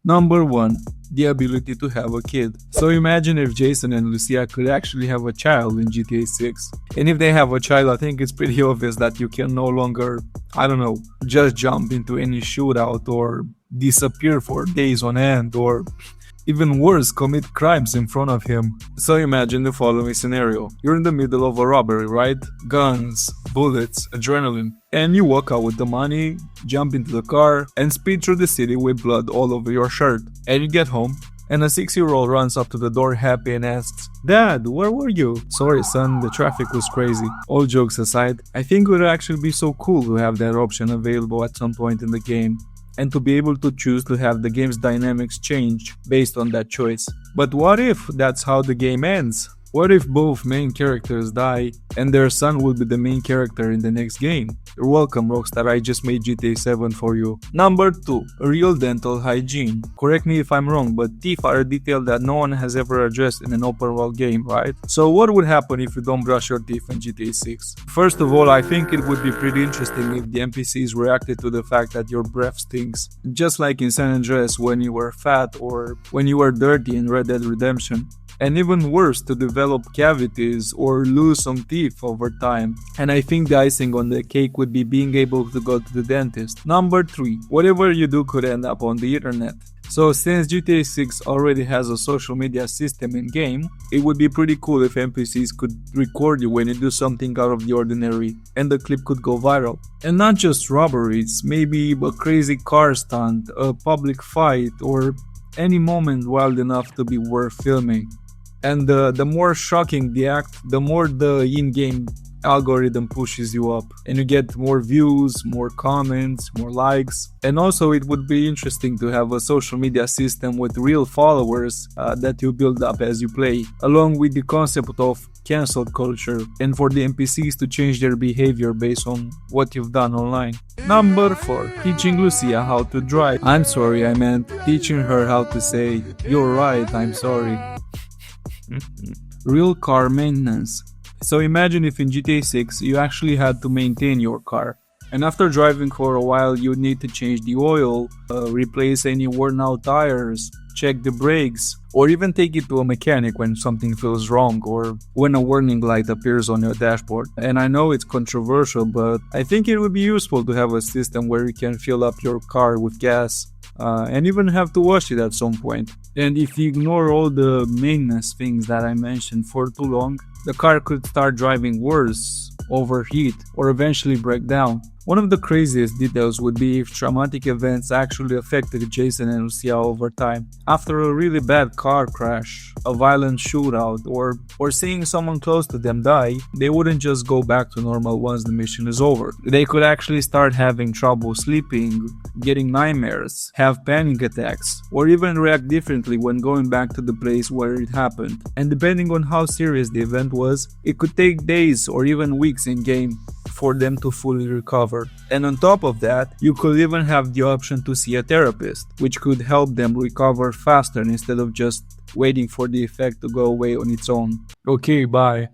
Number 1. The ability to have a kid. So imagine if Jason and Lucia could actually have a child in GTA 6. And if they have a child, I think it's pretty obvious that you can no longer, I don't know, just jump into any shootout or disappear for days on end or even worse, commit crimes in front of him. So imagine the following scenario. You're in the middle of a robbery, right? Guns, bullets, adrenaline. And you walk out with the money, jump into the car, and speed through the city with blood all over your shirt. And you get home, and a 6-year-old runs up to the door happy and asks, "Dad, where were you?" "Sorry son, the traffic was crazy." All jokes aside, I think it would actually be so cool to have that option available at some point in the game, and to be able to choose to have the game's dynamics change based on that choice. But what if that's how the game ends? What if both main characters die and their son will be the main character in the next game? You're welcome, Rockstar, I just made GTA 7 for you. Number 2. Real dental hygiene. Correct me if I'm wrong, but teeth are a detail that no one has ever addressed in an open world game, right? So what would happen if you don't brush your teeth in GTA 6? First of all, I think it would be pretty interesting if the NPCs reacted to the fact that your breath stinks. Just like in San Andreas when you were fat or when you were dirty in Red Dead Redemption. And even worse, to develop cavities or lose some teeth over time. And I think the icing on the cake would be being able to go to the dentist. Number 3. Whatever you do could end up on the internet. So since GTA 6 already has a social media system in-game, it would be pretty cool if NPCs could record you when you do something out of the ordinary, and the clip could go viral. And not just robberies, maybe a crazy car stunt, a public fight, or any moment wild enough to be worth filming. And the more shocking the act, the more the in-game algorithm pushes you up, and you get more views, more comments, more likes. And also it would be interesting to have a social media system with real followers that you build up as you play, along with the concept of cancel culture, and for the NPCs to change their behavior based on what you've done online. Number 4. Teaching Lucia how to drive. I'm sorry, I meant teaching her how to say, "You're right, I'm sorry." Real car maintenance. So imagine if in GTA 6 you actually had to maintain your car, and after driving for a while you need to change the oil, replace any worn out tires, check the brakes, or even take it to a mechanic when something feels wrong or when a warning light appears on your dashboard. And I know it's controversial, but I think it would be useful to have a system where you can fill up your car with gas and even have to wash it at some point. And if you ignore all the maintenance things that I mentioned for too long, the car could start driving worse, overheat, or eventually break down. One of the craziest details would be if traumatic events actually affected Jason and Lucia over time. After a really bad car crash, a violent shootout, or seeing someone close to them die, they wouldn't just go back to normal once the mission is over. They could actually start having trouble sleeping, getting nightmares, have panic attacks, or even react differently when going back to the place where it happened. And depending on how serious the event was, it could take days or even weeks in-game for them to fully recover. And on top of that, you could even have the option to see a therapist, which could help them recover faster instead of just waiting for the effect to go away on its own. Okay, bye.